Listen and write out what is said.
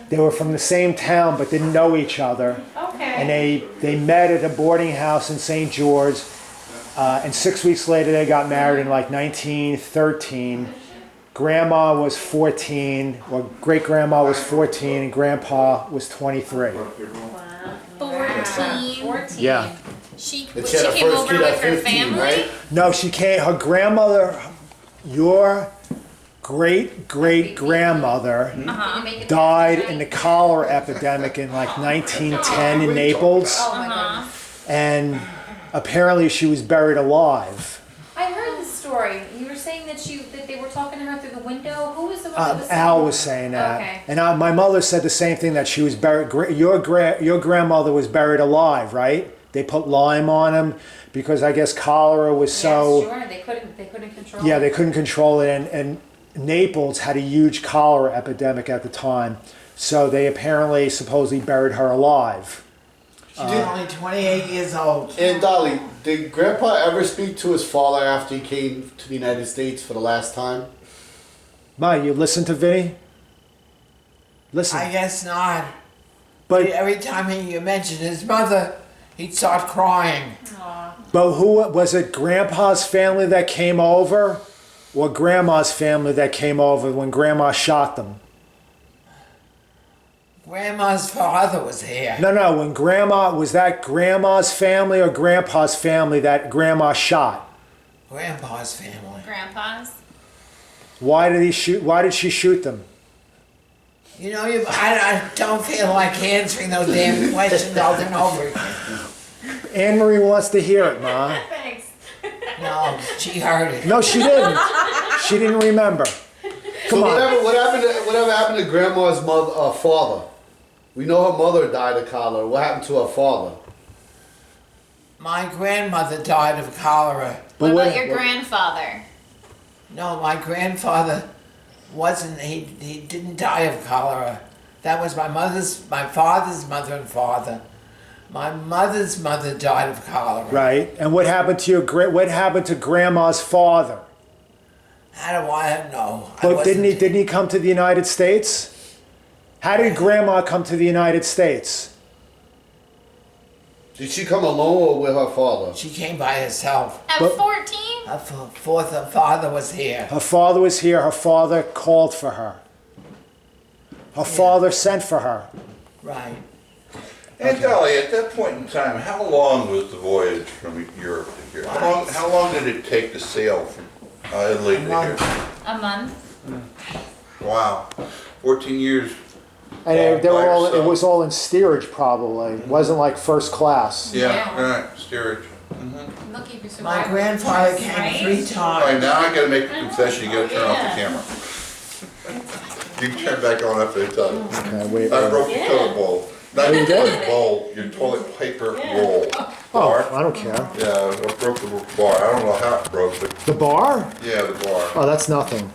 They were from the same town but didn't know each other. Okay. And they met at a boarding house in St. George. And 6 weeks later, they got married in like 1913. Grandma was 14, or great grandma was 14, and grandpa was 23. 14. Yeah. She But came she had her first over kid at with her 15, family. right? No, she can't. Her grandmother, your great great grandmother, died in the cholera epidemic in like 1910 in Naples, and apparently she was buried alive. I heard the story. You were saying that they were talking to her through the window. Who was the one that was saying Al that? was saying that, Okay. and my mother said the same thing, that she was buried. Your grandmother was buried alive, right? They put lime on him because I guess cholera was so. Yes, sure. They couldn't control. Yeah, it. they couldn't control it, and Naples had a huge cholera epidemic at the time, so they apparently supposedly buried her alive. She's only 28 years old. And Dolly, did Grandpa ever speak to his father after he came to the United States for the last time? Ma, you listen to Vinny? Listen, I guess not. but Every time you mentioned his mother, he'd start crying. who was it? Grandpa's family that came over, or Grandma's family that came over when Grandma shot them? Grandma's father was here. No, when Grandma was that Grandma's family or Grandpa's family that Grandma shot? Grandpa's family. Grandpa's. Why did she shoot them? You know, I don't feel like answering those damn questions over and over again. Anne Marie wants to hear it, Ma. Thanks. No, she heard it. No, she didn't. She didn't remember. Come So on. whatever happened to Grandma's father? We know her mother died of cholera. What happened to her father? My grandmother died of cholera. What But about your grandfather? No, my grandfather wasn't, he didn't die of cholera. That was my father's mother and father. My mother's mother died of cholera. Right. And what happened to what happened to Grandma's father? How do I know? But didn't he come to the United States? How did Grandma come to the United States? Did she come alone or with her father? She came by herself. At But- 14? Her father was here. Her father was here. Her father called for her. Her father sent for her. Right. And Dolly, at that point in time, how long was the voyage from Europe to here? How long did it take to sail from Italy to here? A month. Wow, 14 years. And All they were by all, it yourself. was all in steerage probably. It wasn't like first class. Yeah, Yeah. right, steerage. Lucky if you My survived. grandfather came Right? 3 All right, times. now I gotta make a confession, you gotta turn off the Yeah. camera. You can turn back on after I tell you. Okay, wait. I broke your toilet bowl. Not your toilet bowl, your toilet paper roll. Oh, Bar. I don't care. Yeah, I broke the bar. I don't know how it broke, but The bar? yeah, the bar. Oh, that's nothing.